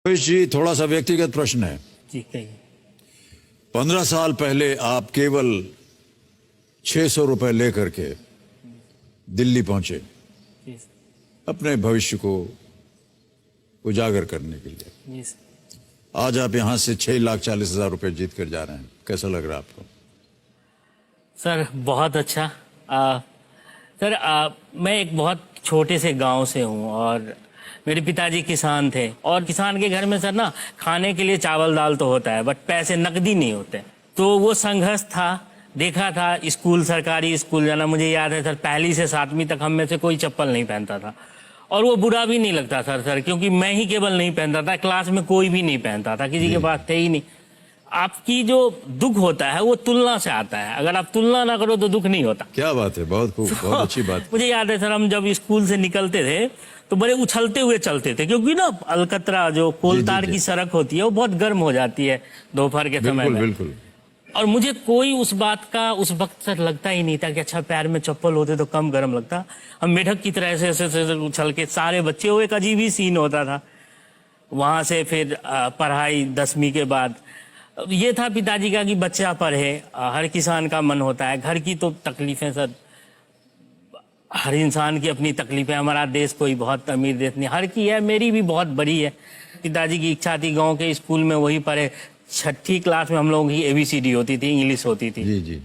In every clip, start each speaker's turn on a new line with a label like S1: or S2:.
S1: रमेश जी, थोड़ा सा व्यक्तिगत प्रश्न है।
S2: जी कहिए।
S1: 15 साल पहले आप केवल 600 रुपए लेकर के दिल्ली पहुंचे
S2: जी
S1: अपने भविष्य को उजागर करने के लिए।
S2: जी सर।
S1: आज आप यहां से 6,40,000 रुपए जीत कर जा रहे हैं, कैसा लग रहा है आपको?
S2: सर बहुत अच्छा। सर मैं एक बहुत छोटे से गांव से हूं और मेरे पिताजी किसान थे और किसान के घर में सर ना खाने के लिए चावल दाल तो होता है बट पैसे नकदी नहीं होते। तो वो संघर्ष था, देखा था। स्कूल, सरकारी स्कूल जाना, मुझे याद है सर 1ली से 7वीं तक हम में से कोई चप्पल नहीं पहनता था और वो बुरा भी नहीं लगता सर क्योंकि मैं ही केवल नहीं पहनता था, क्लास में कोई भी नहीं पहनता था, किसी के पास थे ही नहीं। आपकी जो दुख होता है वो तुलना से आता है, अगर आप तुलना ना करो तो दुख नहीं होता।
S1: क्या बात है, बहुत खूब, बहुत अच्छी बात।
S2: मुझे याद है सर, हम जब स्कूल से निकलते थे तो बड़े उछलते हुए चलते थे क्योंकि ना अलकतरा जो कोलतार की सड़क होती है वो बहुत गर्म हो जाती है दोपहर के समय में।
S1: बिल्कुल।
S2: और मुझे कोई उस बात का उस वक्त सर लगता ही नहीं था कि अच्छा पैर में चप्पल होते तो कम गर्म लगता। हम मेढक की तरह ऐसे उछल के सारे बच्चे, वो एक अजीब ही सीन होता था। वहां से फिर पढ़ाई 10वीं के बाद ये था पिताजी का कि बच्चा पढ़े। हर किसान का मन होता है, घर की तो तकलीफें सर, हर इंसान की अपनी तकलीफें। हमारा देश कोई बहुत अमीर देश नहीं, हर की है, मेरी भी बहुत बड़ी है। पिताजी की इच्छा थी गांव के स्कूल में वही पढ़े। 6ठी क्लास में हम लोगों की ABCD होती थी, इंग्लिश होती थी।
S1: जी।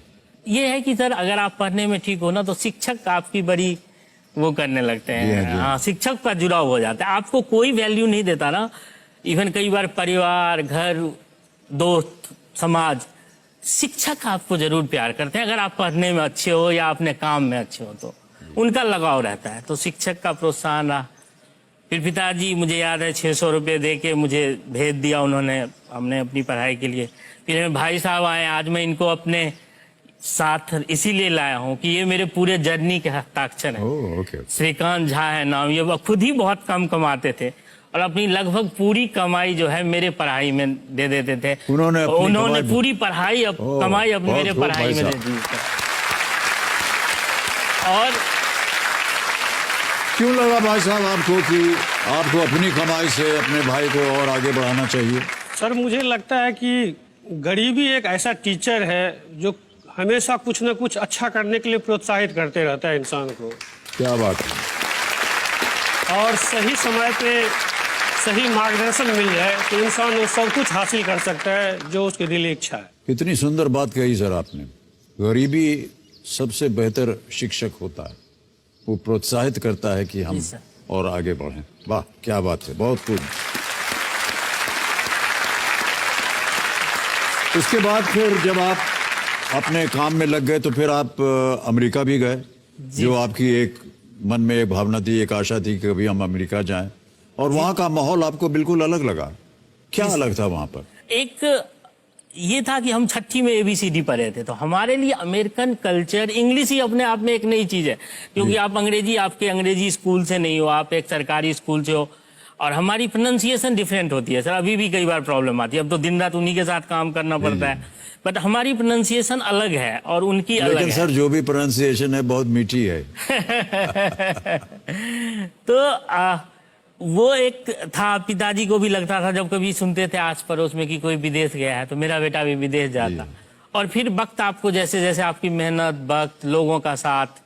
S2: ये है कि सर अगर आप पढ़ने में ठीक हो ना तो शिक्षक आपकी बड़ी वो करने लगते हैं। हाँ, शिक्षक का जुड़ाव हो जाता है, आपको कोई वैल्यू नहीं देता ना। इवन कई बार परिवार, घर, दोस्त, समाज, शिक्षक आपको जरूर प्यार करते हैं अगर आप पढ़ने में अच्छे हो या अपने काम में अच्छे हो तो उनका लगाव रहता है। तो शिक्षक का प्रोत्साहन रहा। फिर पिताजी, मुझे याद है 600 रुपये दे के मुझे भेज दिया उन्होंने, हमने अपनी पढ़ाई के लिए। फिर मेरे भाई साहब आए, आज मैं इनको अपने साथ इसीलिए लाया हूँ कि ये मेरे पूरे जर्नी के हस्ताक्षर हैं। श्रीकांत झा है नाम, ये खुद ही बहुत कम कमाते थे और अपनी लगभग पूरी कमाई जो है मेरे पढ़ाई में दे देते थे। उन्होंने पूरी पढ़ाई कमाई अब मेरे पढ़ाई में दे दी। और
S1: क्यों लगा भाई साहब आपको कि आपको अपनी कमाई से अपने भाई को और आगे बढ़ाना चाहिए?
S3: सर मुझे लगता है कि गरीबी एक ऐसा टीचर है जो हमेशा कुछ न कुछ अच्छा करने के लिए प्रोत्साहित करते रहता है इंसान को।
S1: क्या बात है।
S3: और सही समय पे सही मार्गदर्शन मिल जाए तो इंसान वो सब कुछ हासिल कर सकता है जो उसकी दिली इच्छा है।
S1: कितनी सुंदर बात कही सर आपने। गरीबी सबसे बेहतर शिक्षक होता है, वो प्रोत्साहित करता है कि हम और आगे बढ़ें। वाह क्या बात है, बहुत खूब। उसके बाद फिर जब आप अपने काम में लग गए तो फिर आप अमेरिका भी गए, जो आपकी एक मन में एक भावना थी, एक आशा थी कि कभी हम अमेरिका जाएं, और वहां का माहौल आपको बिल्कुल अलग लगा। क्या अलग था वहां पर?
S2: एक ये था कि हम 6ठी में ABCD पढ़े थे तो हमारे लिए अमेरिकन कल्चर, इंग्लिश ही अपने आप में एक नई चीज है क्योंकि आप अंग्रेजी, आपके अंग्रेजी स्कूल से नहीं हो, आप एक सरकारी स्कूल से हो और हमारी प्रोनाउंसिएशन डिफरेंट होती है सर। अभी भी कई बार प्रॉब्लम आती है, अब तो दिन रात उन्हीं के साथ काम करना पड़ता है, बट हमारी प्रोनाउंसिएशन अलग है और उनकी अलग है।
S1: लेकिन सर जो भी प्रोनाउंसिएशन है बहुत मीठी है।
S2: तो वो एक था, पिताजी को भी लगता था जब कभी सुनते थे आस पड़ोस में कि कोई विदेश गया है तो मेरा बेटा भी विदेश जाता। और फिर वक्त आपको जैसे जैसे आपकी मेहनत, वक्त, लोगों का साथ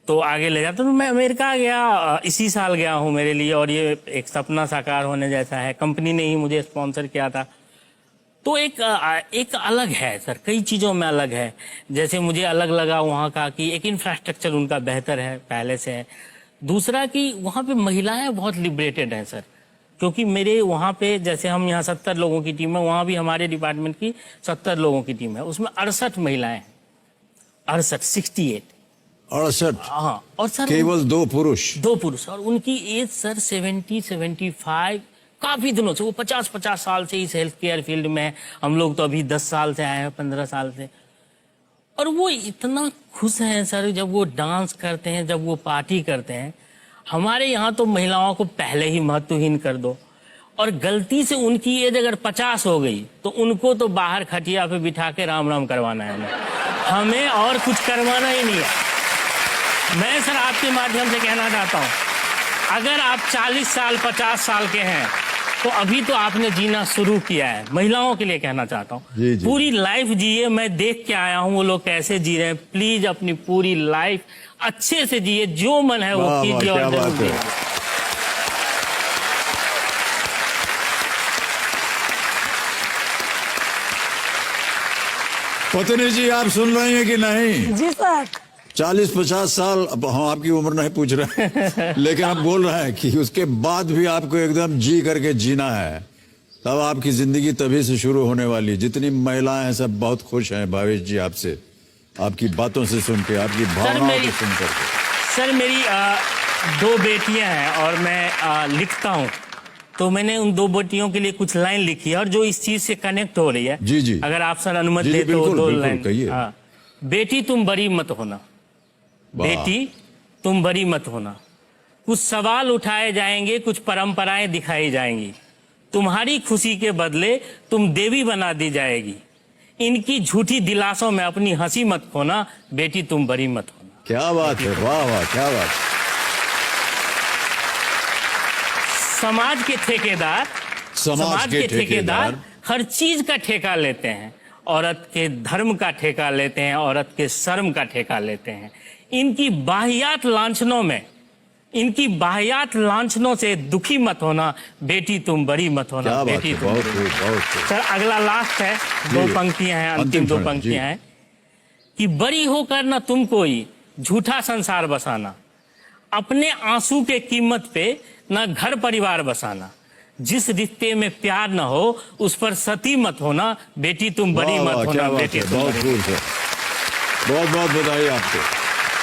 S2: तो आगे ले जाता। तो मैं अमेरिका गया, इसी साल गया हूँ मेरे लिए, और ये एक सपना साकार होने जैसा है। कंपनी ने ही मुझे स्पॉन्सर किया था। तो एक अलग है सर, कई चीज़ों में अलग है। जैसे मुझे अलग लगा वहाँ का कि एक इंफ्रास्ट्रक्चर उनका बेहतर है, पहले से है। दूसरा कि वहाँ पे महिलाएं बहुत लिबरेटेड हैं सर, क्योंकि मेरे वहाँ पे जैसे हम यहाँ 70 लोगों की टीम है, वहाँ भी हमारे डिपार्टमेंट की 70 लोगों की टीम है, उसमें 68 महिलाएं हैं। 68। हाँ, और सर
S1: केवल 2 पुरुष
S2: और उनकी एज सर 70-75, काफी दिनों से, वो 50-50 साल से इस हेल्थ केयर फील्ड में है। हम लोग तो अभी 10 साल से आए हैं, 15 साल से। और वो इतना खुश हैं सर जब वो डांस करते हैं, जब वो पार्टी करते हैं। हमारे यहाँ तो महिलाओं को पहले ही महत्वहीन कर दो, और गलती से उनकी एज अगर 50 हो गई तो उनको तो बाहर खटिया पे बिठा के राम राम करवाना है, हमें और कुछ करवाना ही नहीं है। मैं सर आपके माध्यम से कहना चाहता हूँ, अगर आप 40 साल 50 साल के हैं तो अभी तो आपने जीना शुरू किया है, महिलाओं के लिए कहना चाहता
S1: जी,
S2: हूँ,
S1: जी।
S2: पूरी लाइफ जिए। मैं देख के आया हूँ वो लोग कैसे जी रहे हैं। प्लीज अपनी पूरी लाइफ अच्छे से जिए, जो मन है वो
S1: वाह, वाह,
S2: कीजिए और
S1: क्या
S2: जरूर
S1: बात है।
S2: जिए।
S1: पत्नी जी आप सुन रही हैं कि नहीं?
S4: जी सर।
S1: 40-50 साल, अब हम आपकी उम्र नहीं पूछ रहे हैं लेकिन हम बोल रहे हैं कि उसके बाद भी आपको एकदम जी करके जीना है, तब आपकी जिंदगी तभी से शुरू होने वाली है। जितनी महिलाएं हैं सब बहुत खुश हैं भावेश जी आपसे, आपकी बातों से सुन के, आपकी भावनाओं
S2: मेरी-
S1: को सुन करके।
S2: सर मेरी 2 बेटियां हैं और मैं लिखता हूँ, तो मैंने उन 2 बेटियों के लिए कुछ लाइन लिखी है और जो इस चीज से कनेक्ट हो रही है।
S1: जी, जी।
S2: अगर आप सर अनुमति
S1: जी, जी,
S2: दे तो
S1: बिल्कुल,
S2: 2
S1: बिल्कुल,
S2: लाइन।
S1: कहिए।
S2: हाँ। बेटी तुम बड़ी मत होना,
S1: वाह।
S2: बेटी तुम बड़ी मत होना, कुछ सवाल उठाए जाएंगे, कुछ परंपराएं दिखाई जाएंगी, तुम्हारी खुशी के बदले तुम देवी बना दी जाएगी, इनकी झूठी दिलासों में अपनी हंसी मत खोना, बेटी तुम बड़ी मत होना।
S1: क्या बात है, वाह वाह, क्या बात।
S2: समाज के ठेकेदार
S1: समाज के ठेकेदार
S2: हर चीज का ठेका लेते हैं, औरत के धर्म का ठेका लेते हैं, औरत के शर्म का ठेका लेते हैं। इनकी बाहियात लांछनों से दुखी मत होना, बेटी तुम बड़ी मत होना,
S1: क्या बात
S2: बेटी
S1: है,
S2: तुम
S1: बहुत
S2: बड़ी
S1: खूब,
S2: मत
S1: बहुत खूब।
S2: होना। सर अगला लास्ट है, 2
S1: जी।
S2: पंक्तियां हैं, अंतिम
S1: अंतिम
S2: 2
S1: क्षण,
S2: पंक्तियां
S1: जी।
S2: हैं कि बड़ी होकर न तुम कोई झूठा संसार बसाना, अपने आंसू के कीमत पे न घर परिवार बसाना, जिस रिश्ते में प्यार न हो उस पर सती मत होना, बेटी तुम बड़ी
S1: वाह, वाह,
S2: मत
S1: क्या
S2: होना,
S1: बात
S2: बेटी
S1: है,
S2: तुम
S1: बहुत
S2: बड़ी।
S1: खूब सर, बहुत बहुत बधाई आपको।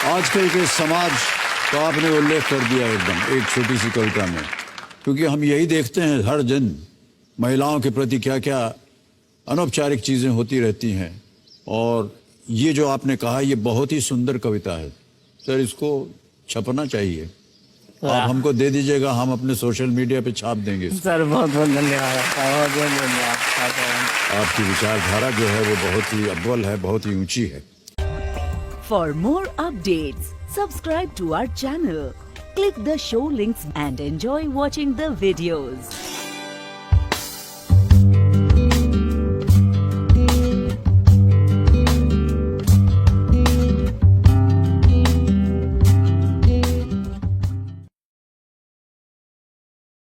S1: आजकल के समाज का आपने उल्लेख कर दिया एकदम एक छोटी सी कविता में, क्योंकि हम यही देखते हैं हर दिन महिलाओं के प्रति क्या क्या अनौपचारिक चीजें होती रहती हैं। और ये जो आपने कहा ये बहुत ही सुंदर कविता है सर, इसको छपना चाहिए। आप हमको दे दीजिएगा, हम अपने सोशल मीडिया पे छाप देंगे इसको।
S2: सर बहुत बहुत धन्यवाद, बहुत बहुत धन्यवाद।
S1: आपकी विचारधारा जो है वो बहुत ही अव्वल है, बहुत ही ऊंची है।
S4: For more updates, subscribe to our channel, click the show links and enjoy watching the videos.